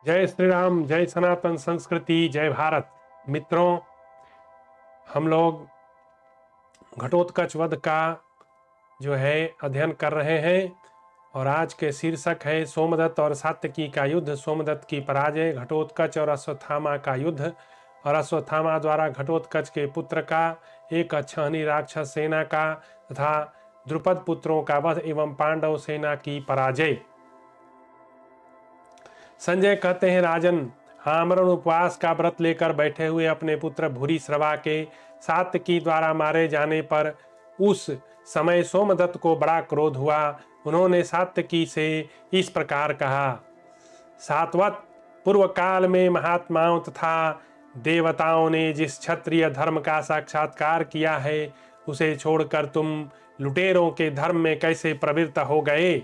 जय श्री राम, जय सनातन संस्कृति, जय भारत। मित्रों, हम लोग घटोत्कच वध का जो है अध्ययन कर रहे हैं और आज के शीर्षक है सोमदत्त और सात्यकी का युद्ध, सोमदत्त की पराजय, घटोत्कच और अश्वत्थामा का युद्ध और अश्वत्थामा द्वारा घटोत्कच के पुत्र का, एक अक्षौहिणी राक्षस सेना का तथा द्रुपद पुत्रों का वध एवं पांडव सेना की पराजय। संजय कहते हैं, राजन, आमरण उपवास का व्रत लेकर बैठे हुए अपने पुत्र भूरिश्रवा के सात्यकी द्वारा मारे जाने पर उस समय सोमदत्त को बड़ा क्रोध हुआ। उन्होंने सात्यकी से इस प्रकार कहा, सात्वत, पूर्व काल में महात्माओं तथा देवताओं ने जिस क्षत्रिय धर्म का साक्षात्कार किया है उसे छोड़कर तुम लुटेरों के धर्म में कैसे प्रवृत्त हो गए।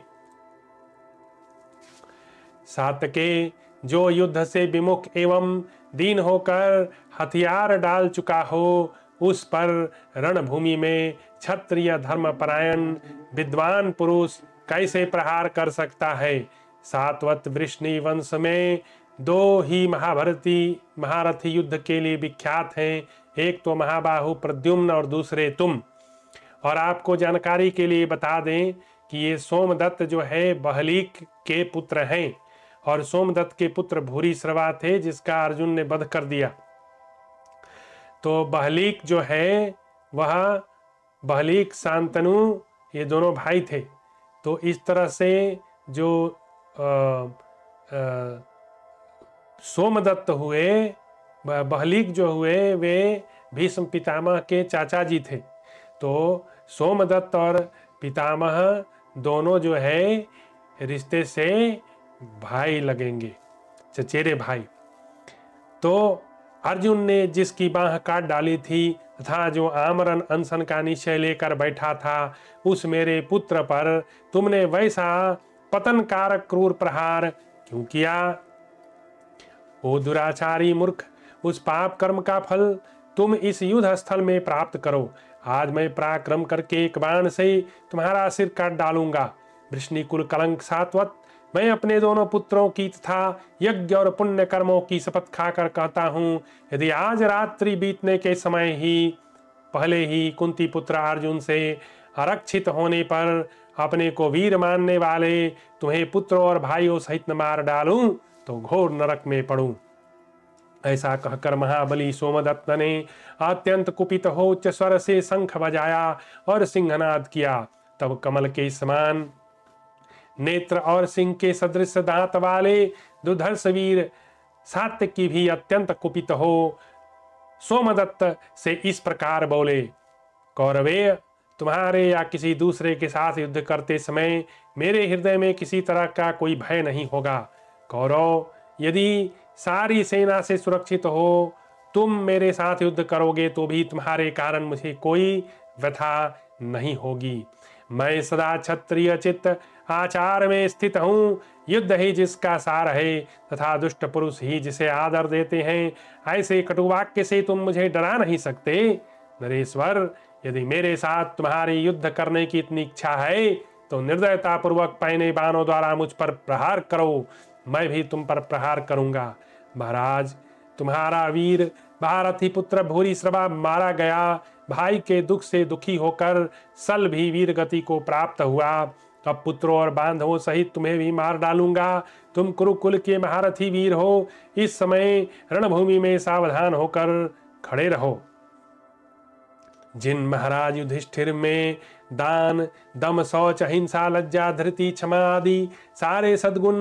सात्यके, जो युद्ध से विमुख एवं दीन होकर हथियार डाल चुका हो, उस पर रणभूमि में क्षत्रिय धर्मपरायण विद्वान पुरुष कैसे प्रहार कर सकता है। सातवत वृष्णि वंश में दो ही महारथी युद्ध के लिए विख्यात हैं, एक तो महाबाहु प्रद्युम्न और दूसरे तुम। और आपको जानकारी के लिए बता दें कि ये सोमदत्त जो है बहलीक के पुत्र हैं और सोमदत्त के पुत्र भूरिश्रवा थे जिसका अर्जुन ने वध कर दिया। तो बहलीक जो है वह बहलीक शांतनु ये दोनों भाई थे। तो इस तरह से जो सोमदत्त हुए, बहलीक जो हुए वे भीष्म पितामह के चाचा जी थे। तो सोमदत्त और पितामह दोनों जो है रिश्ते से भाई लगेंगे, चचेरे भाई। तो अर्जुन ने जिसकी बाह काट डाली थी तथा जो आमरण अनशन का निश्चय लेकर बैठा था, उस मेरे पुत्र पर तुमने वैसा पतन कारक क्रूर प्रहार क्यों किया। ओ दुराचारी मूर्ख, उस पाप कर्म का फल तुम इस युद्ध स्थल में प्राप्त करो। आज मैं पराक्रम करके एक बाण से तुम्हारा सिर काट डालूंगा। वृष्णिकुल कलंक सात्वत, मैं अपने दोनों पुत्रों की तथा यज्ञ और पुण्य कर्मों की शपथ खाकर कहता हूँ, यदि आज रात्रि बीतने के समय ही पहले ही कुंती पुत्र अर्जुन से आरक्षित होने पर अपने को वीर मानने वाले तुम्हें पुत्रों और भाइयों सहित न मार डालूं तो घोर नरक में पड़ूं। ऐसा कहकर महाबली सोमदत्त ने अत्यंत कुपित हो उच्च स्वर से शंख बजाया और सिंहनाद किया। तब कमल के समान नेत्र और सिंह के सदृश दांत वाले दुधर्ष वीर सात्यकी भी अत्यंत कुपित हो सोमदत्त से इस प्रकार बोले, कौरवे, तुम्हारे या किसी दूसरे के साथ युद्ध करते समय मेरे हृदय में किसी तरह का कोई भय नहीं होगा। कौरव, यदि सारी सेना से सुरक्षित हो तुम मेरे साथ युद्ध करोगे तो भी तुम्हारे कारण मुझे कोई व्यथा नहीं होगी। मैं सदा क्षत्रिय चित्त आचार में स्थित हूँ। युद्ध ही जिसका सार है तथा दुष्ट पुरुष ही जिसे आदर देते हैं, ऐसे कटुवाक्य से तुम मुझे डरा नहीं सकते। नरेश्वर, यदि मेरे साथ तुम्हारी युद्ध करने की इतनी इच्छा है तो निर्दयता पूर्वक पैने बाणों द्वारा मुझ पर प्रहार करो, मैं भी तुम पर प्रहार करूंगा। महाराज, तुम्हारा वीर भारती पुत्र भूरिश्रवा मारा गया। भाई के दुख से दुखी होकर सल भी वीर गति को प्राप्त हुआ। अब पुत्रों और बांधवों सहित तुम्हें भी मार डालूंगा। तुम कुरुकुल के महारथी वीर हो, इस समय रणभूमि में सावधान होकर खड़े रहो। जिन महाराज युधिष्ठिर में दान, दम, शौच, अहिंसा, लज्जा, धृति, क्षमा आदि सारे सद्गुण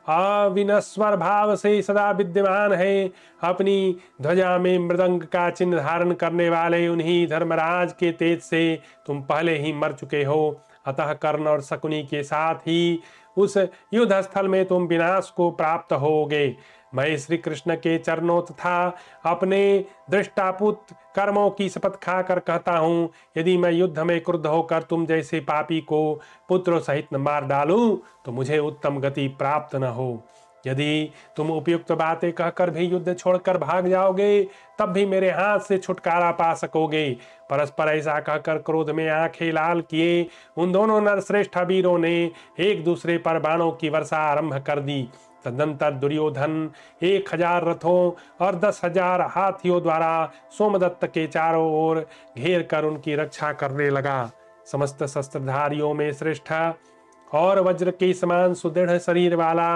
अविनश्वर भाव से सदा विद्यमान है, अपनी ध्वजा में मृदंग का चिन्ह धारण करने वाले उन्हीं धर्मराज के तेज से तुम पहले ही मर चुके हो। अतः कर्ण और शकुनी के साथ ही उस युद्ध स्थल में तुम विनाश को प्राप्त होगे। मैं श्री कृष्ण के चरणों तथा अपने दृष्टापुत कर्मों की शपथ खाकर कहता हूँ, यदि मैं युद्ध में क्रुद्ध होकर तुम जैसे पापी को पुत्रों सहित न मार डालूं तो मुझे उत्तम गति प्राप्त न हो। यदि तुम उपयुक्त बातें कहकर भी युद्ध छोड़कर भाग जाओगे तब भी मेरे हाथ से छुटकारा पा सकोगे। परस्पर ऐसा कहकर क्रोध में आंखें लाल किए उन दोनों नरश्रेष्ठ वीरों ने एक दूसरे पर बाणों की वर्षा आरंभ कर दी। तदनंतर दुर्योधन 1000 रथों और 10,000 हाथियों द्वारा सोमदत्त के चारों ओर घेर कर उनकी रक्षा करने लगा। समस्त शस्त्रधारियों में श्रेष्ठ और वज्र के समान सुदृढ़ शरीर वाला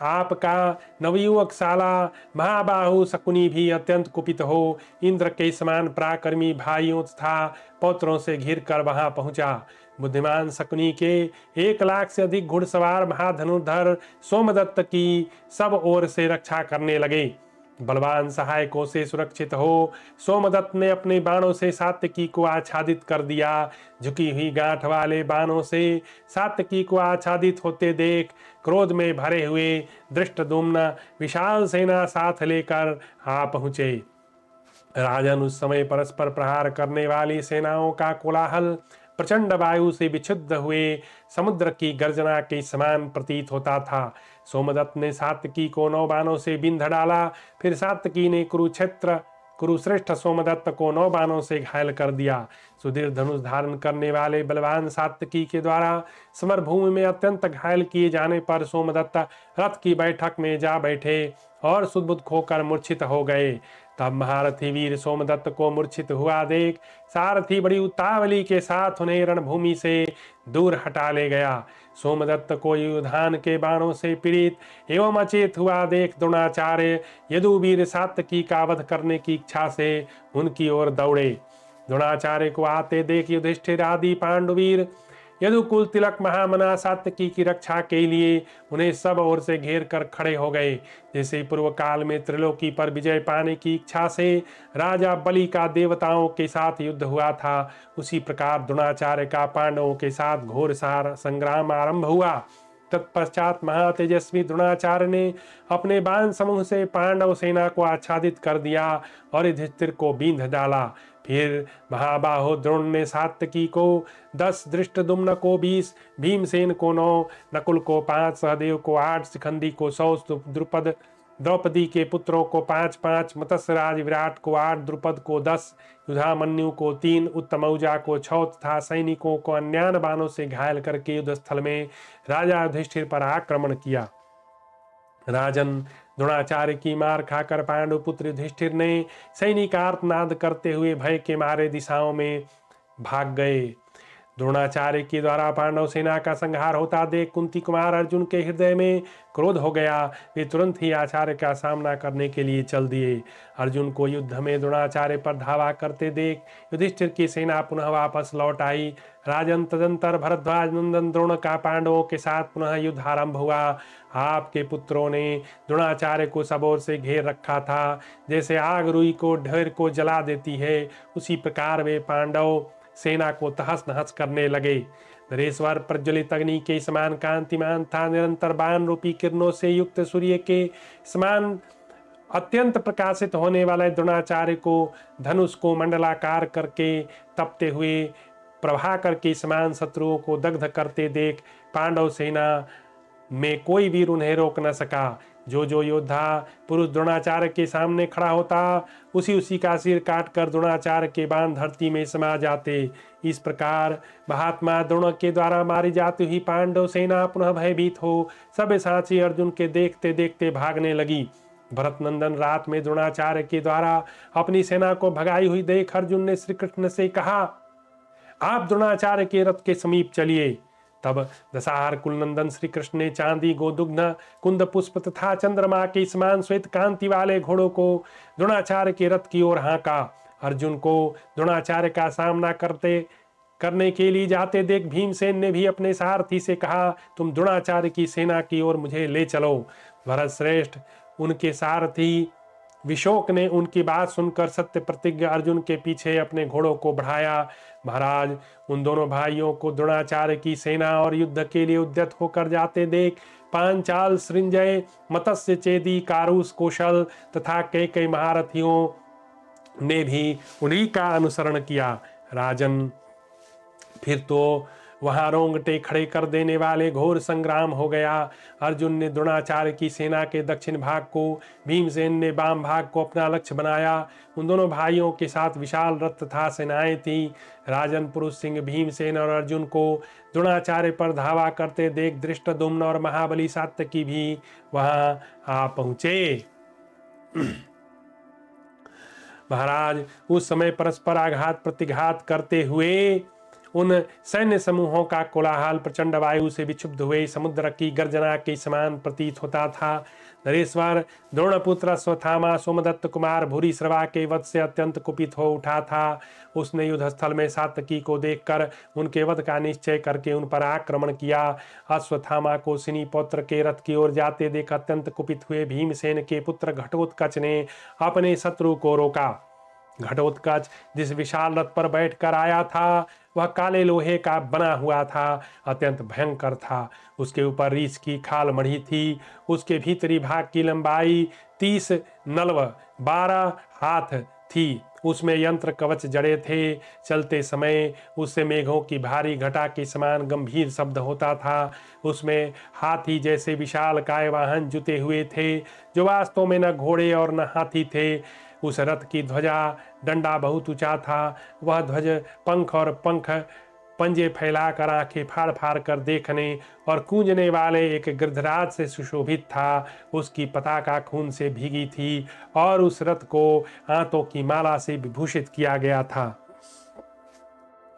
आपका नवयुवक साला महाबाहु शकुनी भी अत्यंत कुपित हो इंद्र के समान पराक्रमी भाइयों तथा पौत्रों से घिर कर वहां पहुंचा। बुद्धिमान शकुनी के 1 लाख से अधिक घुड़सवार महाधनुर्धर सोमदत्त की सब ओर से रक्षा करने लगे। बलवान सहायकों से सुरक्षित हो सोमदत्त ने अपने बाणों से सात्यकी को आच्छादित कर दिया। झुकी हुई गांठ वाले बाणों से सात्यकी को आच्छादित होते देख क्रोध में भरे हुए धृष्टद्युम्न विशाल सेना साथ लेकर आ पहुंचे। राजन उस समय परस्पर प्रहार करने वाली सेनाओं का कोलाहल प्रचंड वायु से विक्षुब्ध हुए समुद्र की गर्जना के समान प्रतीत होता था। सोमदत्त ने सात्यकी को 9 बाणों से बिंध डाला। फिर सात्यकी ने कुरुश्रेष्ठ सोमदत्त को 9 बाणों से घायल कर दिया। सुदीर्घ धनुष धारण करने वाले बलवान सात्यकी के द्वारा समरभूमि में अत्यंत घायल किए जाने पर सोमदत्त रथ की बैठक में जा बैठे और सुदबुद्ध खोकर मूर्छित हो गए। तब महारथी वीर सोमदत्त को मूर्छित हुआ देख सारथी बड़ी उतावली के साथ उन्हें रणभूमि से दूर हटा ले गया। सोमदत्त को युधान के बाणों से पीड़ित एवं अचेत हुआ देख द्रोणाचार्य यदुवीर सात्यकी का वध करने की इच्छा से उनकी ओर दौड़े। द्रोणाचार्य को आते देख युधिष्ठिर आदि पांडुवीर यदुकुल तिलक महामना सात्यकी की रक्षा के लिए उन्हें सब ओर से घेर कर खड़े हो गए। जैसे पूर्व काल में त्रिलोकी पर विजय पाने की इच्छा से राजा बलि का देवताओं के साथ युद्ध हुआ था, उसी प्रकार द्रोणाचार्य का पांडवों के साथ घोर संग्राम आरंभ हुआ। तत्पश्चात महातेजस्वी द्रोणाचार्य ने अपने बाण समूह से पांडव सेना को आच्छादित कर दिया और युधिष्ठिर को बींध डाला। फिर महाबाहो द्रोण ने सात्यकी को 10, धृष्टद्युम्न को 20, भीमसेन को 9, नकुल को 5, सहदेव को 8, शिखंडी को 100, द्रौपदी के पुत्रों को 5-5, मत्स्यराज विराट को 8, द्रुपद को 10, युधामन्यु को 3, उत्तमौजा को 6 तथा सैनिकों को अन्यान बाणों से घायल करके युद्ध स्थल में राजा युधिष्ठिर पर आक्रमण किया। राजन द्रोणाचार्य की मार खाकर पांडुपुत्र युधिष्ठिर ने सैनिक आर्तनाद करते हुए भय के मारे दिशाओं में भाग गए। द्रोणाचार्य के द्वारा पांडव सेना का संहार होता देख कुंती कुमार अर्जुन के हृदय में क्रोध हो गया। वे तुरंत ही आचार्य का सामना करने के लिए चल दिए। अर्जुन को युद्ध में द्रोणाचार्य पर धावा करते देख युधिष्ठिर की सेना पुनः वापस लौट आई। राजन तदंतर भरद्वाज नंदन द्रोण का पांडवों के साथ पुनः युद्ध आरंभ हुआ। आपके पुत्रों ने द्रोणाचार्य को सब ओर से घेर रखा था। जैसे आग रुई को ढेर को जला देती है, उसी प्रकार वे पांडव सेना को तहस नहस करने लगे। नरेश्वर प्रज्वलित अग्नि के समान कांतिमान था। निरंतर बाण रूपी किरणों से युक्त सूर्य के समान अत्यंत प्रकाशित होने वाले द्रोणाचार्य को धनुष को मंडलाकार करके तपते हुए प्रभाकर के समान शत्रुओं को दग्ध करते देख पांडव सेना में कोई वीर उन्हें रोक न सका। जो योद्धा पुरुष द्रोणाचार्य के सामने खड़ा होता उसी का सिर काटकर द्रोणाचार्य के बाण धरती में समा जाते। इस प्रकार महात्मा द्रोण के द्वारा मारी जाती हुई पांडव सेना पुनः भयभीत हो सब साथी अर्जुन के देखते देखते भागने लगी। भरत नंदन रात में द्रोणाचार्य के द्वारा अपनी सेना को भगाई हुई देख अर्जुन ने श्री कृष्ण से कहा, आप द्रोणाचार्य के रथ के समीप चलिए। तब दशाहर कुलनंदन श्री कृष्ण ने चांदी गोदुग्ध कुंद पुष्प तथा चंद्रमा के समान श्वेत कांति वाले घोड़ों को द्रोणाचार्य के रथ की ओर हाँका। अर्जुन को द्रोणाचार्य का सामना करने के लिए जाते देख भीमसेन ने भी अपने सारथी से कहा, तुम द्रोणाचार्य की सेना की ओर मुझे ले चलो। भरत श्रेष्ठ उनके सारथी विशोक ने उनकी बात सुनकर सत्य प्रतिज्ञ अर्जुन के पीछे अपने घोड़ों को बढ़ाया। महाराज, उन दोनों भाइयों को द्रोणाचार्य की सेना और युद्ध के लिए उद्यत होकर जाते देख पांचाल, सृंजय, मत्स्य चेदी, कारूस, कौशल तथा कई महारथियों ने भी उन्हीं का अनुसरण किया। राजन, फिर तो वहां रोंगटे खड़े कर देने वाले घोर संग्राम हो गया। अर्जुन ने द्रोणाचार्य की सेना के दक्षिण भाग को, भीमसेन ने वाम भाग को अपना लक्ष्य बनाया। उन दोनों भाइयों के साथ विशाल रथ तथा सेनाएं थी। राजन पुरुष सिंह भीमसेन और अर्जुन को द्रोणाचार्य पर धावा करते देख धृष्टद्युम्न और महाबली सात्यकी भी वहां आ पहुंचे। महाराज, उस समय परस्पर आघात प्रतिघात करते हुए उन सैन्य समूहों का कोलाहल प्रचंड वायु से विक्षुब्ध हुए समुद्र की गर्जना के समान प्रतीत होता था। नरेश्वर द्रोणपुत्र अश्वत्थामा सोमदत्त कुमार भूरिश्रवा के वध से अत्यंत कुपित हो उठा था। उसने युद्ध स्थल में सात्यकी को देखकर उनके वध का निश्चय करके उन पर आक्रमण किया। अश्वत्थामा को सिनीपुत्र के रथ की ओर जाते देख अत्यंत कुपित हुए भीमसेन के पुत्र घटोत्कच ने अपने शत्रु को रोका। घटोत्कच जिस विशाल रथ पर बैठकर आया था वह काले लोहे का बना हुआ था, अत्यंत भयंकर था। उसके ऊपर रीछ की खाल मढ़ी थी। उसके भीतरी भाग की लंबाई 30 नल्व 12 हाथ थी। उसमें यंत्र कवच जड़े थे। चलते समय उससे मेघों की भारी घटा के समान गंभीर शब्द होता था। उसमें हाथी जैसे विशाल काय वाहन जुते हुए थे, जो वास्तव में न घोड़े और न हाथी थे। उस रथ की ध्वजा डंडा बहुत ऊंचा था। वह ध्वज पंख और पंजे फैलाकर आंखें फाड़ फाड़ कर देखने और कूंजने वाले एक गिरधराज से सुशोभित था। उसकी पताका खून से भीगी थी और उस रथ को आंतों की माला से विभूषित किया गया था।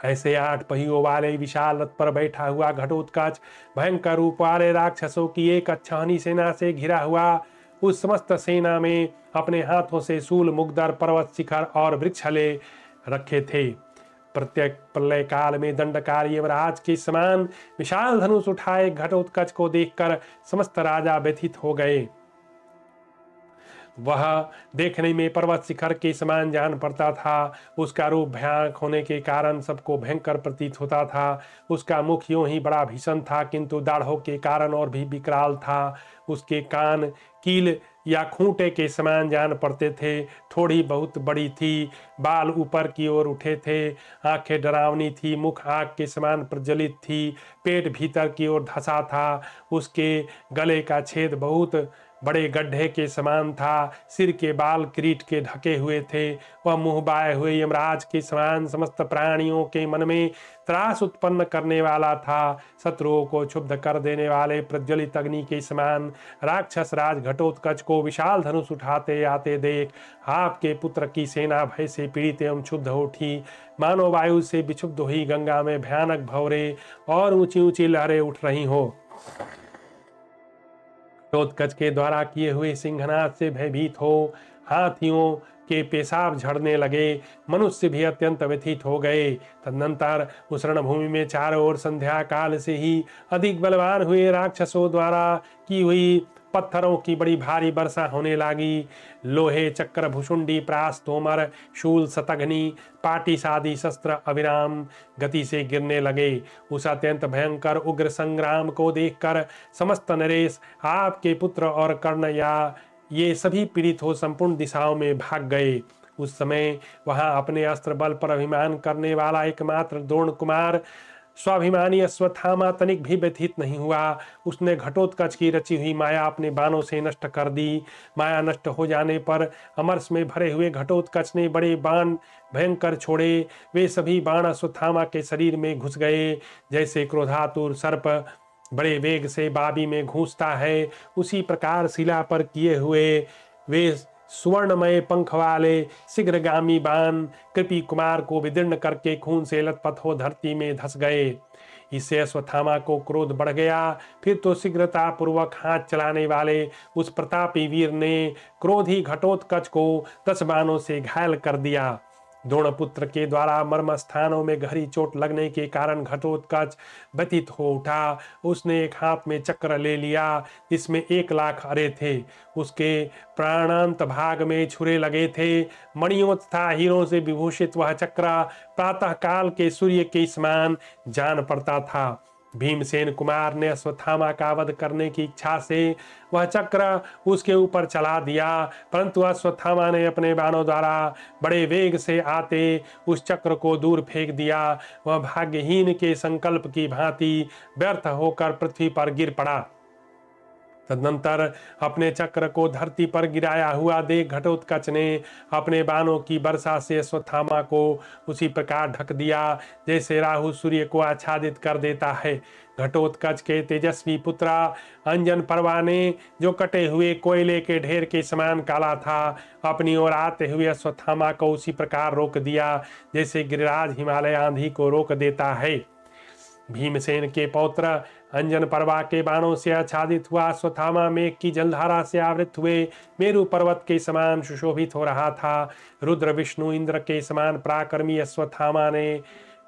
ऐसे 8 पहियों वाले विशाल रथ पर बैठा हुआ घटोत्कच भयंकर रूप वाले राक्षसों की एक अच्छानी सेना से घिरा हुआ उस समस्त सेना में अपने हाथों से शूल, मुग्दर, पर्वत शिखर और वृक्ष ले रखे थे। प्रत्येक प्रलय काल में दंडकारी यमराज के समान विशाल धनुष उठाए घटोत्कच को देखकर समस्त राजा व्यथित हो गए। वह देखने में पर्वत शिखर के समान जान पड़ता था। उसका रूप भयानक होने के कारण सबको भयंकर प्रतीत होता था। उसका मुख यूं ही बड़ा भीषण था, किंतु दाढ़ों के कारण और भी विकराल था। उसके कान कील या खूंटे के समान जान पड़ते थे। थोड़ी बहुत बड़ी थी। बाल ऊपर की ओर उठे थे। आंखें डरावनी थी। मुख आग के समान प्रज्वलित थी। पेट भीतर की ओर धंसा था। उसके गले का छेद बहुत बड़े गड्ढे के समान था। सिर के बाल किरीट के ढके हुए थे। वह मुंह बाए हुए यमराज के समान समस्त प्राणियों के मन में त्रास उत्पन्न करने वाला था। शत्रुओं को क्षुब्ध कर देने वाले प्रज्वलित अग्नि के समान राक्षस राज घटोत्कच को विशाल धनुष उठाते आते देख आपके पुत्र की सेना भय से पीड़ित एवं क्षुब्ध हो उठी। मानो वायु से विक्षुब्ध हुई गंगा में भयानक भंवरे और ऊंची ऊंची लहरें उठ रही हो। घटोत्कच के द्वारा किए हुए सिंहनाद से भयभीत हो हाथियों के पेशाब झड़ने लगे। मनुष्य भी अत्यंत व्यथित हो गए। तदनंतर उस रणभूमि में चारों ओर संध्या काल से ही अधिक बलवान हुए राक्षसों द्वारा की हुई पत्थरों की बड़ी भारी वर्षा होने लगी। लोहे, चक्र, भुषुंडी, प्रास, तोमर, शूल, शतघ्नी, पाटिस आदि शस्त्र अविराम गति से गिरने लगे। उस अत्यंत भयंकर उग्र संग्राम को देखकर समस्त नरेश, आपके पुत्र और कर्ण या ये सभी पीड़ित हो संपूर्ण दिशाओं में भाग गए। उस समय वहां अपने अस्त्र बल पर अभिमान करने वाला एकमात्र द्रोण कुमार स्वाभिमानी अश्वत्थामा तनिक भी व्यथित नहीं हुआ। उसने घटोत्कच की रची हुई माया अपने बाणों से नष्ट कर दी। माया नष्ट हो जाने पर अमरस में भरे हुए घटोत्कच ने बड़े बाण भयंकर छोड़े। वे सभी बाण अश्वत्थामा के शरीर में घुस गए। जैसे क्रोधातुर सर्प बड़े वेग से बाबी में घुसता है, उसी प्रकार शिला पर किए हुए वे सुवर्णमय पंख वाले शीघ्रगामी बाण कृपी कुमार को विदीर्ण करके खून से लथपथ हो धरती में धस गए। इससे अश्वत्थामा को क्रोध बढ़ गया। फिर तो शीघ्रता पूर्वक हाथ चलाने वाले उस प्रतापी वीर ने क्रोधी घटोत्कच को 10 बाणों से घायल कर दिया। द्रोणपुत्र के द्वारा मर्म स्थानों में गहरी चोट लगने के कारण घटोत्कच व्यथित हो उठा। उसने एक हाथ में चक्र ले लिया जिसमें 1 लाख अरे थे। उसके प्राणांत भाग में छुरे लगे थे। मणियों तथा हीरों से विभूषित वह चक्र प्रातः काल के सूर्य के समान जान पड़ता था। भीमसेन कुमार ने अश्वत्थामा का वध करने की इच्छा से वह चक्र उसके ऊपर चला दिया, परंतु अश्वत्थामा ने अपने बाणों द्वारा बड़े वेग से आते उस चक्र को दूर फेंक दिया। वह भाग्यहीन के संकल्प की भांति व्यर्थ होकर पृथ्वी पर गिर पड़ा। तदनंतर अपने चक्र को धरती पर गिराया हुआ देख घटोत्कच ने अपने बाणों की वर्षा से अश्वत्थामा को उसी प्रकार ढक दिया जैसे राहु सूर्य को आच्छादित कर देता है। घटोत्कच के तेजस्वी पुत्र अंजन पर्वा ने, जो कटे हुए कोयले के ढेर के समान काला था, अपनी ओर आते हुए अश्वत्थामा को उसी प्रकार रोक दिया जैसे गिरिराज हिमालय आंधी को रोक देता है। भीमसेन के पौत्र अंजन पर्वा के बाणों से आच्छादित हुआ अश्वत्थामा मेघ की जलधारा से आवृत हुए मेरु पर्वत के समान सुशोभित हो रहा था। रुद्र विष्णु इंद्र के समान पराक्रमी अश्वत्थामा ने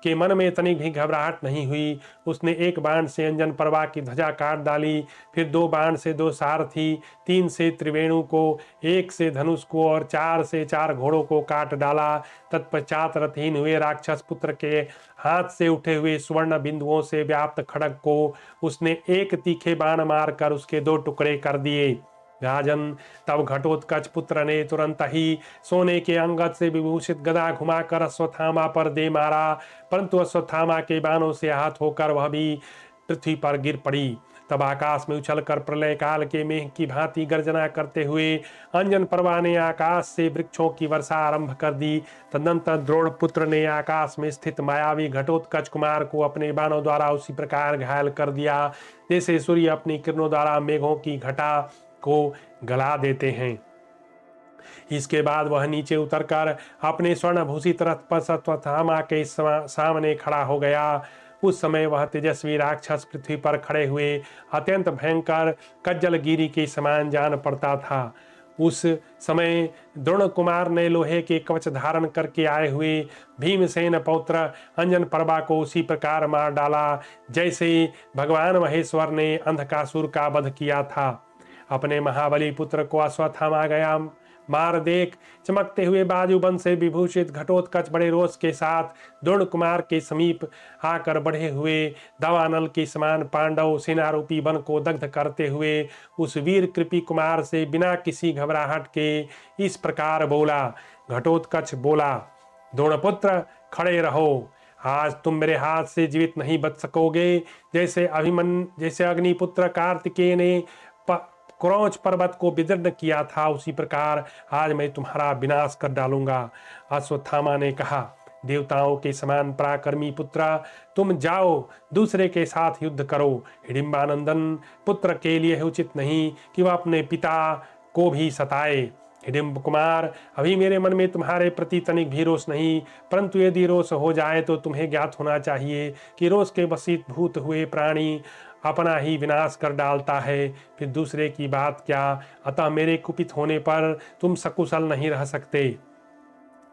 के मन में तनिक भी घबराहट नहीं हुई। उसने एक बाण से अंजन पर्वा की ध्वजा काट डाली, फिर 2 बाण से 2 सारथी, 3 से त्रिवेणु को, 1 से धनुष को और 4 से 4 घोड़ों को काट डाला। तत्पश्चात रथहीन हुए राक्षस पुत्र के हाथ से उठे हुए स्वर्ण बिंदुओं से व्याप्त खड्ग को उसने एक तीखे बाण मारकर उसके 2 टुकड़े कर दिए। राजन, तब घटोत्कच पुत्र ने तुरंत ही सोने के अंगद से विभूषित गदा घुमाकर अश्वत्थामा पर दे मारा, परंतु अश्वत्थामा के बाणों से आहत होकर वह भी पृथ्वी पर गिर पड़ी। तब आकाश में उछलकर प्रलय काल के मेघ की भांति गर्जना करते हुए अंजन पर्वा ने आकाश से वृक्षों की वर्षा आरंभ कर दी। तदनंतर द्रोण पुत्र ने आकाश में स्थित मायावी घटोत्कच कुमार को अपने बाणों द्वारा उसी प्रकार घायल कर दिया जैसे सूर्य अपनी किरणों द्वारा मेघों की घटा को गला देते हैं। इसके बाद वह नीचे उतरकर अपने स्वर्णभूषित रथ पर अश्वत्थामा के सामने खड़ा हो गया। उस समय वह तेजस्वी राक्षस पृथ्वी पर खड़े हुए अत्यंत भयंकर कज्जलगिरी के समान जान पड़ता था। उस समय द्रोण कुमार ने लोहे के कवच धारण करके आए हुए भीमसेन पौत्र अंजन पर्वा को उसी प्रकार मार डाला जैसे भगवान महेश्वर ने अंधकासुर का वध किया था। अपने महाबली पुत्र को अश्वत्थामा गया मार देख चमकते हुए बाजूबंद से विभूषित घटोत्कच बड़े रोष के साथ द्रोण कुमार के समीप आकर बढ़े हुए दावानल के समान पांडव सेनारूपी वन को दग्ध करते हुए उस वीर कृपी कुमार से बिना किसी घबराहट के इस प्रकार बोला। घटोत्कच बोला, द्रोणपुत्र खड़े रहो, आज तुम मेरे हाथ से जीवित नहीं बच सकोगे। जैसे अग्निपुत्र कार्तिकेय ने क्रौंच पर्वत को विदीर्ण किया था, उसी प्रकार आज मैं तुम्हारा विनाश कर डालूंगा। अश्वत्थामा ने कहा, देवताओं के समान पराक्रमी पुत्र, तुम जाओ दूसरे के साथ युद्ध करो। हिडिंबानंदन पुत्र के लिए उचित नहीं कि वह अपने पिता को भी सताए। हिडिंब कुमार, अभी मेरे मन में तुम्हारे प्रति तनिक भी रोष नहीं, परंतु यदि रोष हो जाए तो तुम्हें ज्ञात होना चाहिए कि रोष के वशीभूत हुए प्राणी अपना ही विनाश कर डालता है, फिर दूसरे की बात क्या। अतः मेरे कुपित होने पर तुम सकुशल नहीं रह सकते।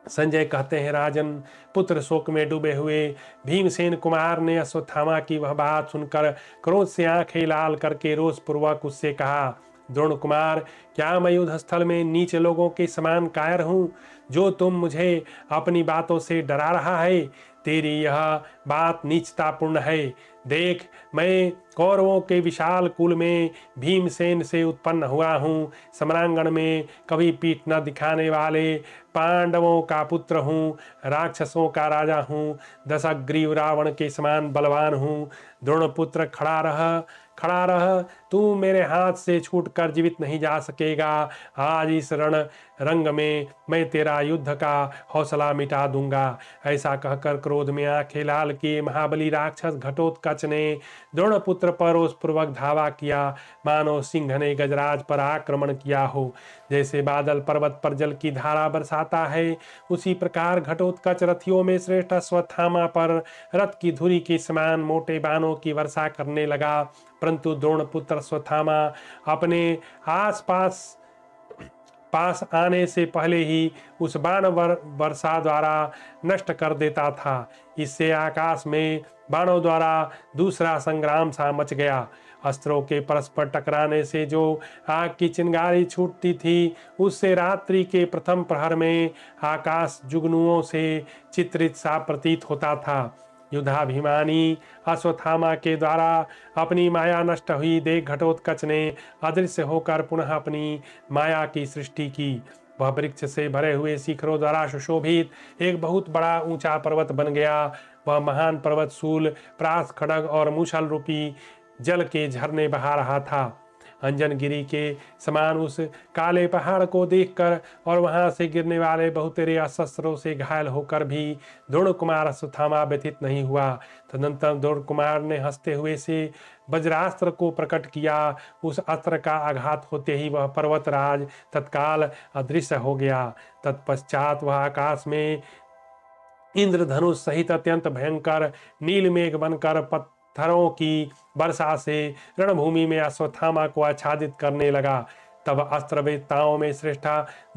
संजय कहते हैं, राजन, पुत्र शोक में डूबे हुए भीमसेन कुमार ने अश्वत्थामा की वह बात सुनकर क्रोध से आंखें लाल करके रोषपूर्वक उससे कहा, द्रोण कुमार, क्या मैं युद्ध स्थल में नीच लोगों के समान कायर हूँ जो तुम मुझे अपनी बातों से डरा रहा है? तेरी यह बात नीचतापूर्ण है। देख, मैं कौरवों के विशाल कुल में भीमसेन से उत्पन्न हुआ हूँ। सम्रांगण में कभी पीठ न दिखाने वाले पांडवों का पुत्र हूँ, राक्षसों का राजा हूँ, दशग्रीव रावण के समान बलवान हूँ। द्रोणपुत्र खड़ा रह, तू मेरे हाथ से छूटकर जीवित नहीं जा सकेगा। आज इस रण रंग में मैं तेरा युद्ध का हौसला मिटा दूंगा। ऐसा कहकर क्रोध में आंखें लाल किए महाबली राक्षस घटोत्कच ने द्रोणपुत्र पर रोषपूर्वक धावा किया, मानो सिंह ने गजराज पर आक्रमण किया हो। जैसे बादल पर्वत पर जल की धारा बरसाता है, उसी प्रकार घटोत्कच रथियों में श्रेष्ठ अश्वत्थामा पर रथ की धुरी के समान मोटे बाणों की वर्षा करने लगा। परंतु द्रोणपुत्र अश्वत्थामा अपने पास आने से पहले ही उस बाण वर्षा द्वारा नष्ट कर देता था। इससे आकाश में बाणों द्वारा दूसरा संग्राम सा मच गया। अस्त्रों के परस्पर टकराने से जो आग की चिंगारी छूटती थी, उससे रात्रि के प्रथम प्रहर में आकाश जुगनुओं से चित्रित सा प्रतीत होता था। युद्धाभिमानी अश्वत्थामा के द्वारा अपनी माया नष्ट हुई देख घटोत्कच ने अदृश्य होकर पुनः अपनी माया की सृष्टि की। वह वृक्ष से भरे हुए शिखरों द्वारा सुशोभित एक बहुत बड़ा ऊंचा पर्वत बन गया। वह महान पर्वत शूल, प्रास, खड्ग और मूसल रूपी जल के झरने बहा रहा था। अंजनगिरी के समान उस काले पहाड़ को देखकर और वहां से गिरने वाले बहुतेरे अस्त्रों से घायल होकर भी द्रोण कुमार अश्वत्थामा व्यथित नहीं हुआ। तदनंतर द्रोण कुमार ने हंसते हुए से वज्रास्त्र को प्रकट किया। उस अस्त्र का आघात होते ही वह पर्वतराज तत्काल अदृश्य हो गया। तत्पश्चात वह आकाश में इंद्रधनुष सहित अत्यंत भयंकर नील मेघ बनकर पत्थरों की वर्षा से रणभूमि में अश्वत्थामा को आच्छादित करने लगा। तब अस्त्रवेत्ताओं में श्रेष्ठ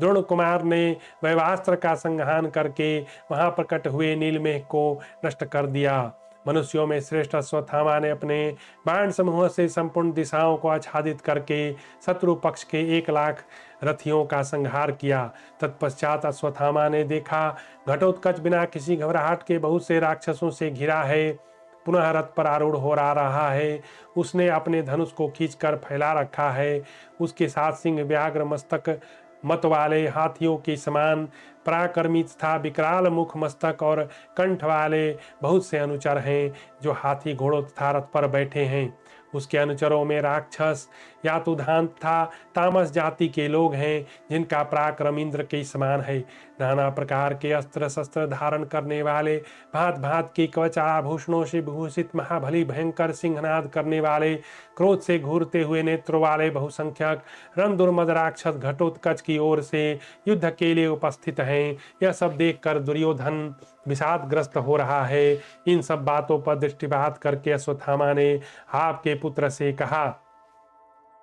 द्रोण कुमार ने वैवास्त्र का संहान करके वहां प्रकट हुए नीलमेघ को नष्ट कर दिया। मनुष्यों में श्रेष्ठ अश्वत्थामा ने अपने बाण समूह से संपूर्ण दिशाओं को आच्छादित करके शत्रु पक्ष के 1,00,000 रथियों का संहार किया। तत्पश्चात अश्वत्थामा ने देखा घटोत्कच बिना किसी घबराहट के बहुत से राक्षसों से घिरा है, पुनः रथ पर आरूढ़ हो रहा है। उसने अपने धनुष को खींचकर फैला रखा है। उसके साथ सिंह, व्याघ्र, मस्तक मत वाले हाथियों के समान पराक्रमी तथा विकराल मुख, मस्तक और कंठ वाले बहुत से अनुचर हैं जो हाथी, घोड़ों तथा रथ पर बैठे हैं। उसके अनुचरों में राक्षस, यातुधान तथा तामस जाति के लोग हैं जिनका पराक्रम इंद्र के समान है। नाना प्रकार के अस्त्र शस्त्र धारण करने वाले, भांत भांत के कवच आभूषणों से विभूषित, महाबली भयंकर सिंहनाद करने वाले, क्रोध से घूरते हुए नेत्रों वाले बहुसंख्यक रण दुर्मद राक्षस घटोत्कच की ओर से युद्ध के लिए उपस्थित हैं। यह सब देखकर दुर्योधन विषादग्रस्त हो रहा है। इन सब बातों पर दृष्टिपात करके अश्वत्थामा ने आपके पुत्र से कहा,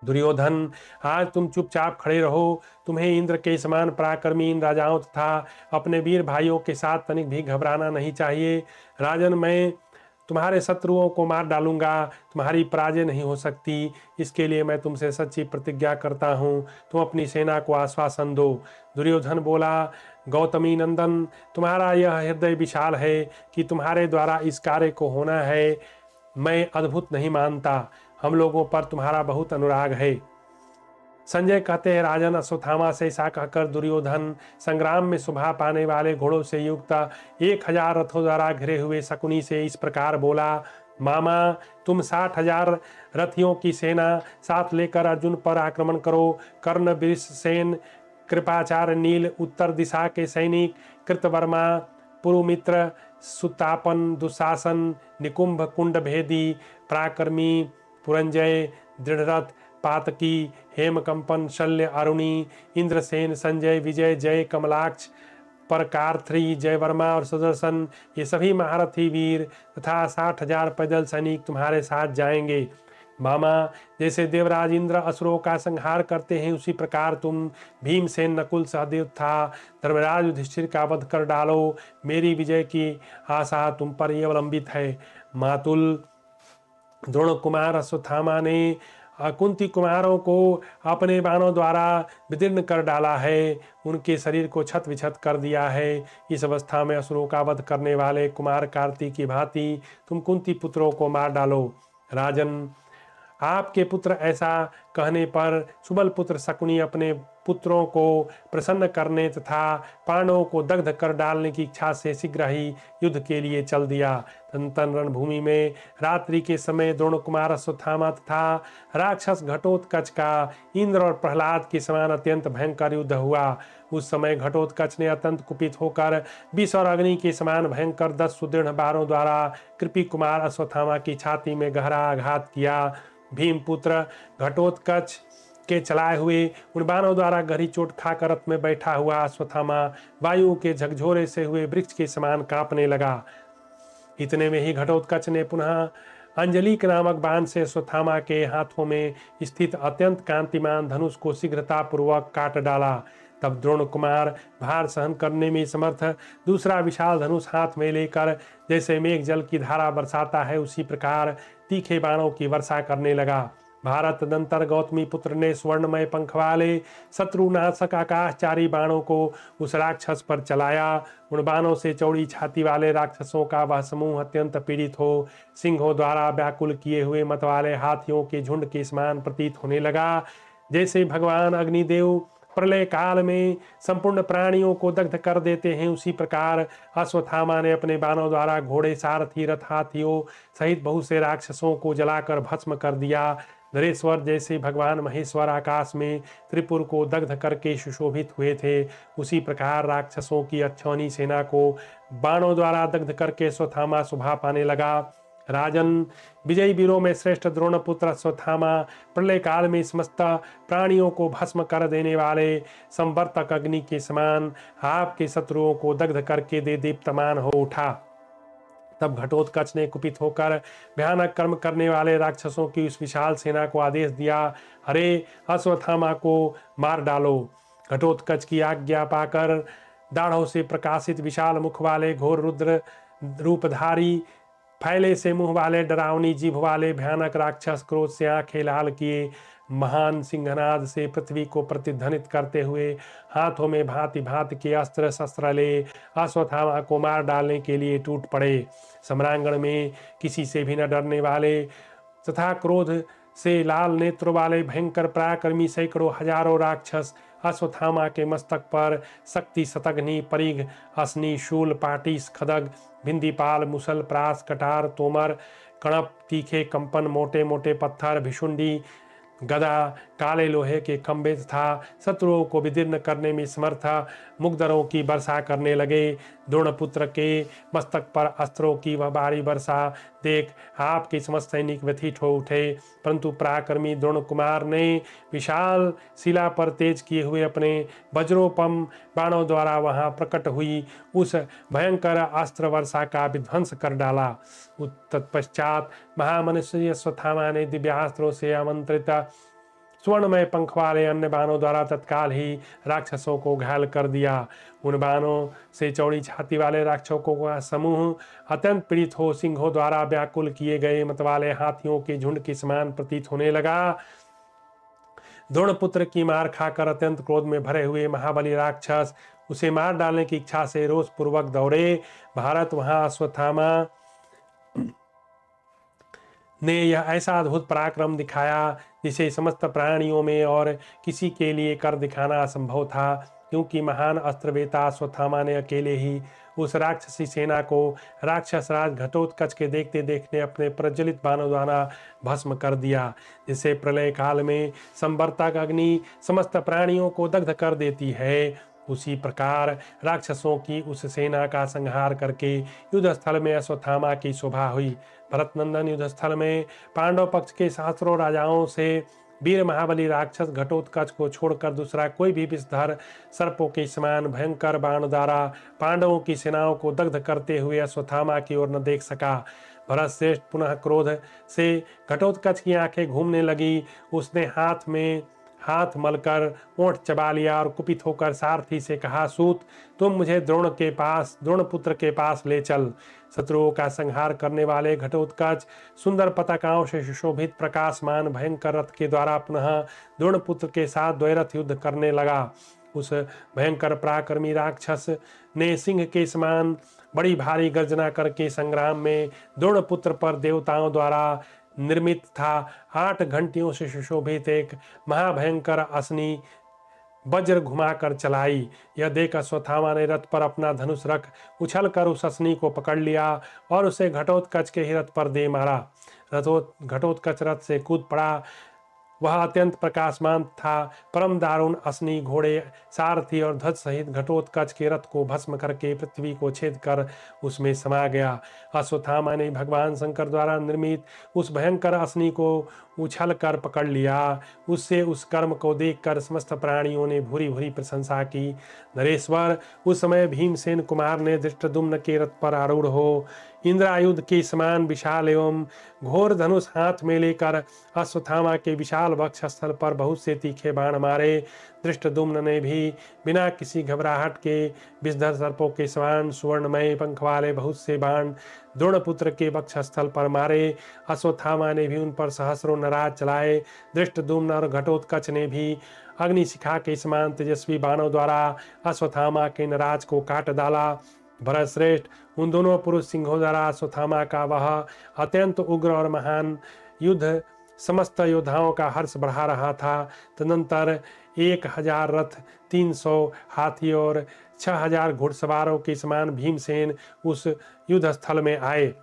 दुर्योधन, आज तुम चुपचाप खड़े रहो। तुम्हें इंद्र के समान पराक्रमी इन राजाओं तथा अपने वीर भाइयों के साथ तनिक भी घबराना नहीं चाहिए। राजन, मैं तुम्हारे शत्रुओं को मार डालूंगा, तुम्हारी पराजय नहीं हो सकती। इसके लिए मैं तुमसे सच्ची प्रतिज्ञा करता हूँ। तुम अपनी सेना को आश्वासन दो। दुर्योधन बोला, गौतमी नंदन, तुम्हारा यह हृदय विशाल है कि तुम्हारे द्वारा इस कार्य को होना है, मैं अद्भुत नहीं मानता। हम लोगों पर तुम्हारा बहुत अनुराग है। संजय कहते हैं, राजन, अश्वत्थामा से ऐसा कहकर दुर्योधन संग्राम में शोभा पाने वाले घोड़ों से युक्त 1,000 रथों द्वारा घिरे हुए शकुनी से इस प्रकार बोला, मामा, तुम 60,000 रथियों की सेना साथ लेकर अर्जुन पर आक्रमण करो। कर्ण, वृषसेन, कृपाचार्य, नील, उत्तर दिशा के सैनिक, कृतवर्मा, पुरुमित्र, सुतापन, दुशासन, निकुंभ, कुंडभेदी, पराक्रमी, पुरंजय, दृढ़रथ, पातकी, हेमकंपन, शल्य, अरुणी, इंद्रसेन, संजय, विजय, जय, कमलाक्ष, परकार्थी, जयवर्मा और सुदर्शन, ये सभी महारथी वीर तथा 60,000 पैदल सैनिक तुम्हारे साथ जाएंगे। मामा, जैसे देवराज इंद्र असुरों का संहार करते हैं, उसी प्रकार तुम भीमसेन, नकुल, सहदेव तथा धर्मराज युधिष्ठिर का वध कर डालो। मेरी विजय की आशा तुम पर ही अवलंबित है। मातुल द्रोण कुमार अश्वत्थामा ने कुंती कुमारों को अपने बाणों द्वारा विदीर्ण कर डाला है, उनके शरीर को छत विछत कर दिया है। इस अवस्था में असुरों का वध करने वाले कुमार कार्तिक की भांति तुम कुंती पुत्रों को मार डालो। राजन, आपके पुत्र ऐसा कहने पर सुबल पुत्र शकुनी अपने पुत्रों को प्रसन्न करने तथा पांडवों को दग्ध कर डालने की इच्छा से शीघ्र ही युद्ध के लिए चल दिया। तन रणभूमि में रात्रि के समय द्रोण कुमार अश्वत्थामा तथा राक्षस घटोत्कच का इंद्र और प्रहलाद के समान अत्यंत भयंकर युद्ध हुआ। उस समय घटोत्कच ने अत्यंत कुपित होकर विष और अग्नि के समान भयंकर 10 सुदृढ़ बाणों द्वारा कृपी कुमार अश्वत्थामा की छाती में गहरा आघात किया। भीमपुत्र घटोत्कच के चलाए हुए उन बाणों द्वारा गहरी चोट खाकर रथ में बैठा हुआ अश्वत्थामा वायु के झकझोरे से हुए वृक्ष के समान कांपने लगा। इतने में ही घटोत्कच ने पुनः अंजलिक नामक बाण से अश्वत्थामा के हाथों में स्थित अत्यंत कांतिमान धनुष को शीघ्रतापूर्वक काट डाला। तब द्रोण कुमार भार सहन करने में समर्थ दूसरा विशाल धनुष हाथ में लेकर जैसे मेघ जल की धारा बरसाता है, उसी प्रकार तीखे बाणों की वर्षा करने लगा। भारत तदंतर गौतमी पुत्र ने स्वर्णमय पंख वाले शत्रुनाशक आकाशचारी बाणों को उस राक्षस पर चलाया। उन बाणों से चौड़ी छाती वाले राक्षसों का वह समूह अत्यंत पीड़ित हो सिंहों द्वारा व्याकुल किए हुए मत वाले हाथियों के झुंड के समान प्रतीत होने लगा। जैसे भगवान अग्निदेव प्रलय काल में संपूर्ण प्राणियों को दग्ध कर देते हैं, उसी प्रकार अश्वत्थामा ने अपने बाणों द्वारा घोड़े, सारथी, रथ, हाथियों सहित बहुत से राक्षसों को जलाकर भस्म कर दिया। नरेश्वर जैसे भगवान महेश्वर आकाश में त्रिपुर को दग्ध करके सुशोभित हुए थे, उसी प्रकार राक्षसों की अक्षौनी सेना को बाणों द्वारा दग्ध करके अश्वत्थामा शोभा पाने लगा। राजन, विजयी वीरों में श्रेष्ठ द्रोणपुत्र अश्वत्थामा प्रलय काल में समस्त प्राणियों को भस्म कर देने वाले संवर्तक अग्नि के समान आपके शत्रुओं को दग्ध करके दे दीप्तमान हो उठा। तब घटोत्कच ने कुपित होकर भयानक कर्म करने वाले राक्षसों की उस विशाल सेना को आदेश दिया, अरे अश्वत्थामा को मार डालो। घटोत्कच की आज्ञा पाकर दाढ़ों से प्रकाशित विशाल मुख वाले घोर रुद्र रूपधारी, फैले से मुंह वाले, डरावनी जीभ वाले भयानक राक्षस क्रोध से आंखें लाल किए महान सिंहनाद से पृथ्वी को प्रतिध्वनित करते हुए हाथों में भांति भांति के अस्त्र शस्त्र ले अश्वत्थामा को मार डालने के लिए टूट पड़े। सम्रांगण में किसी से भी न डरने वाले तथा क्रोध से लाल नेत्र वाले भयंकर पराक्रमी सैकड़ों हजारों राक्षस अश्वत्थामा के मस्तक पर शक्ति, शतघ्नि, परिघ, असनी, शूल, पाटिस, खदग, भिंदीपाल, मुसल, प्रास, कटार, तोमर, कणप, तीखे कंपन, मोटे मोटे पत्थर, भिशुंडी, गदा, काले लोहे के खंभे तथा शत्रुओं को विदीर्ण करने में समर्थ मुग्धरों की वर्षा करने लगे। द्रोणपुत्र के मस्तक पर अस्त्रों की वह भारी वर्षा देख आपके समस्त सैनिक व्यथित हो उठे, परंतु पराक्रमी द्रोण कुमार ने विशाल शिला पर तेज किए हुए अपने वज्रोपम बाणों द्वारा वहां प्रकट हुई उस भयंकर अस्त्र वर्षा का विध्वंस कर डाला। तत्पश्चात महामनुष्य अश्वत्थामा ने दिव्यास्त्रों से आमंत्रित स्वर्णमय पंख वाले अन्य बाणों द्वारा तत्काल ही राक्षसों को घायल कर दिया। उन बाणों से चौड़ी छाती वाले राक्षसों का समूह अत्यंत पीड़ित हो सिंहों द्वारा व्याकुल किए गए मतवाले हाथियों के झुंड के समान प्रतीत होने लगा। द्रोणपुत्र की मार खाकर अत्यंत क्रोध में भरे हुए महाबली राक्षस उसे मार डालने की इच्छा से रोष पूर्वक दौड़े। भारत, वहां अश्वत्थामा ने यह ऐसा अद्भुत पराक्रम दिखाया जिसे समस्त प्राणियों में और किसी के लिए कर दिखाना असंभव था, क्योंकि महान अस्त्रवेता अश्वत्थामा ने अकेले ही उस राक्षसी सेना को राक्षस राज घटोत्कच के देखते देखते अपने प्रज्वलित बाणों द्वारा भस्म कर दिया। जिसे प्रलय काल में संवर्तक अग्नि समस्त प्राणियों को दग्ध कर देती है, उसी प्रकार राक्षसों की उस सेना का संहार करके युद्ध स्थल में अश्वत्थामा की शोभा हुई। भरतनंदन, युद्ध स्थल में पांडव पक्ष के सहस्रों राजाओं से वीर महाबली राक्षस घटोत्कच को छोड़कर दूसरा कोई भी विषधर सर्पों के समान भयंकर बाण द्वारा पांडवों की सेनाओं को दग्ध करते हुए अश्वत्थामा की ओर न देख सका। भरत श्रेष्ठ पुनः क्रोध से घटोत्कच की आंखें घूमने लगी। उसने हाथ में हाथ मलकर ओंठ चबा लिया और कुपित होकर सारथी से कहा, सूत, तुम मुझे द्रोणपुत्र के पास ले चल। शत्रुओं का संहार करने वाले घटोत्कच सुंदर पताकाओं से सुशोभित प्रकाशमान भयंकर रथ के द्वारा पुनः द्रोणपुत्र के साथ द्वैरथ युद्ध करने लगा। उस भयंकर पराक्रमी राक्षस ने सिंह के समान बड़ी भारी गर्जना करके संग्राम में द्रोणपुत्र पर देवताओं द्वारा निर्मित था 8 घंटियों से सुशोभित एक महाभयंकर असनी वज्र घुमाकर चलाई। यह देख अश्वत्थामा ने रथ पर अपना धनुष रख उछलकर उस असनी को पकड़ लिया और उसे घटोत्कच के ही रथ पर दे मारा। घटोत्कच रथ से कूद पड़ा। वह अत्यंत प्रकाशमान था। परम दारुण असनी घोड़े, सारथी और ध्वज सहित घटोत्कच के रथ को भस्म करके पृथ्वी को छेद कर उसमें समा गया। अश्वत्थामा ने भगवान शंकर द्वारा निर्मित उस भयंकर असनी को उछल कर पकड़ लिया। उससे उस कर्म को देखकर समस्त प्राणियों ने भूरी भूरी प्रशंसा की। नरेश्वर, उस समय भीमसेन कुमार ने धृष्टद्युम्न के रथ पर आरूढ़ हो इंद्रायुध के समान विशाल एवं घोर धनुष हाथ में लेकर अश्वत्थामा के विशाल वक्षस्थल पर बहुत से तीखे बाण मारे। धृष्टद्युम्न ने भी बिना किसी घबराहट के विषधर सर्पों के समान सुवर्णमय पंख वाले बहुत से बाण द्रोणपुत्र के वक्षस्थल पर मारे। अश्वत्थामा ने भी उन पर सहस्रों नराज चलाए। धृष्टद्युम्न और घटोत्कच ने भी अग्निशिखा के समान तेजस्वी बाणों द्वारा अश्वत्थामा के नराज को काट डाला। भरतश्रेष्ठ, उन दोनों पुरुष सिंहों द्वारा अश्वत्थामा का वह अत्यंत उग्र और महान युद्ध समस्त योद्धाओं का हर्ष बढ़ा रहा था। तदनंतर 1000 रथ, 300 हाथी और 6000 घुड़सवारों के समान भीमसेन उस युद्ध स्थल में आए।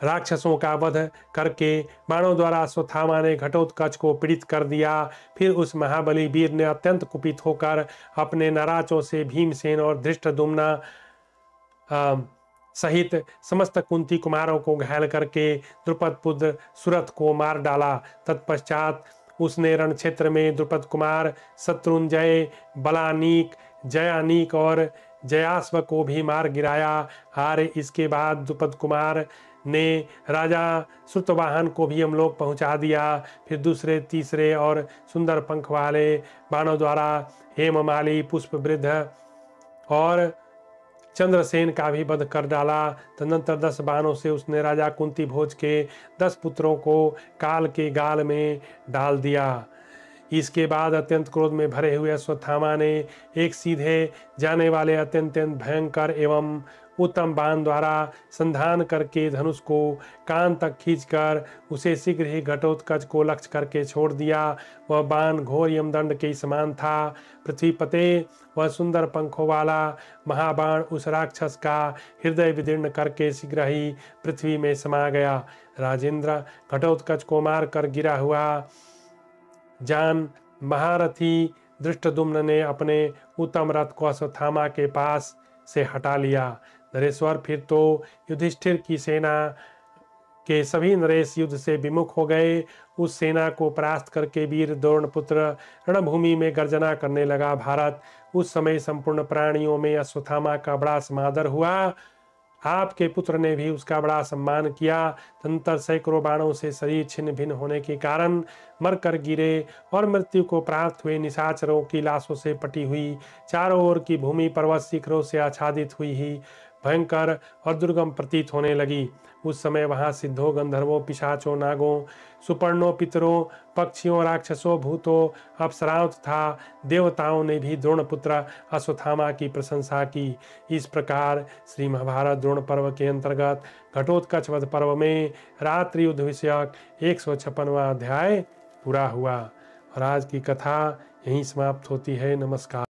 राक्षसों का वध करके बाणों द्वारा अश्वत्थामा ने घटोत्कच को पीड़ित कर दिया। फिर उस महाबली वीर ने अत्यंत कुपित होकर अपने नराचों से भीमसेन और धृष्टद्युम्न सहित समस्त कुंती कुमारों को घायल करके द्रुपद पुत्र सुरथ को मार डाला। तत्पश्चात उसने रण क्षेत्र में द्रुपद कुमार शत्रुंजय, बलानीक, जयानीक और जयाश्व को भी मार गिराया। आर्य, इसके बाद द्रुपद कुमार ने राजा श्रुतवाहन को भी यमलोक पहुंचा दिया। फिर दूसरे, तीसरे और सुंदर पंख वाले बाणों द्वारा हेममाली, पुष्पवृद्ध और चंद्रसेन का भी वध कर डाला। तदनंतर 10 बाणों से उसने राजा कुंती भोज के 10 पुत्रों को काल के गाल में डाल दिया। इसके बाद अत्यंत क्रोध में भरे हुए अश्वत्थामा ने एक सीधे जाने वाले अत्यंत भयंकर एवं उत्तम बाण द्वारा संधान करके धनुष को कान तक खींचकर उसे शीघ्र ही घटोत्कच को लक्ष्य करके छोड़ दिया। वह बाण घोर यमदंड के समान था। पृथ्वीपते, वह सुंदर पंखों वाला महाबाण उस राक्षस का हृदय विदीर्ण करके शीघ्र ही पृथ्वी में समा गया। राजेंद्र, घटोत्कच को मार कर गिरा हुआ जान महारथी धृष्टद्युम्न ने अपने उत्तम रथ को अश्वत्थामा के पास से हटा लिया। नरेश्वर, फिर तो युधिष्ठिर की सेना के सभी नरेश युद्ध से विमुख हो गए। उस सेना को परास्त करके वीर द्रोणपुत्र रणभूमि में गर्जना करने लगा। भारत, उस समय संपूर्ण प्राणियों में अश्वत्थामा का बड़ा समादर हुआ। आपके पुत्र ने भी उसका बड़ा सम्मान किया। तदनंतर सैकड़ों बाणों से शरीर छिन्न भिन्न होने के कारण मरकर गिरे और मृत्यु को प्राप्त हुए निशाचरों की लाशों से पटी हुई चारों ओर की भूमि पर्वत शिखरों से आच्छादित हुई ही भयंकर और दुर्गम प्रतीत होने लगी। उस समय वहां सिद्धों, गंधर्वों, पिशाचों, नागों, सुपर्णों, पितरों, पक्षियों, राक्षसों, भूतों, अप्सराओं तथा देवताओं ने भी द्रोणपुत्र अश्वत्थामा की प्रशंसा की। इस प्रकार श्री महाभारत द्रोण पर्व के अंतर्गत घटोत्कच वध पर्व में रात्रि युद्ध विषयक 156वां अध्याय पूरा हुआ। और आज की कथा यहीं समाप्त होती है। नमस्कार।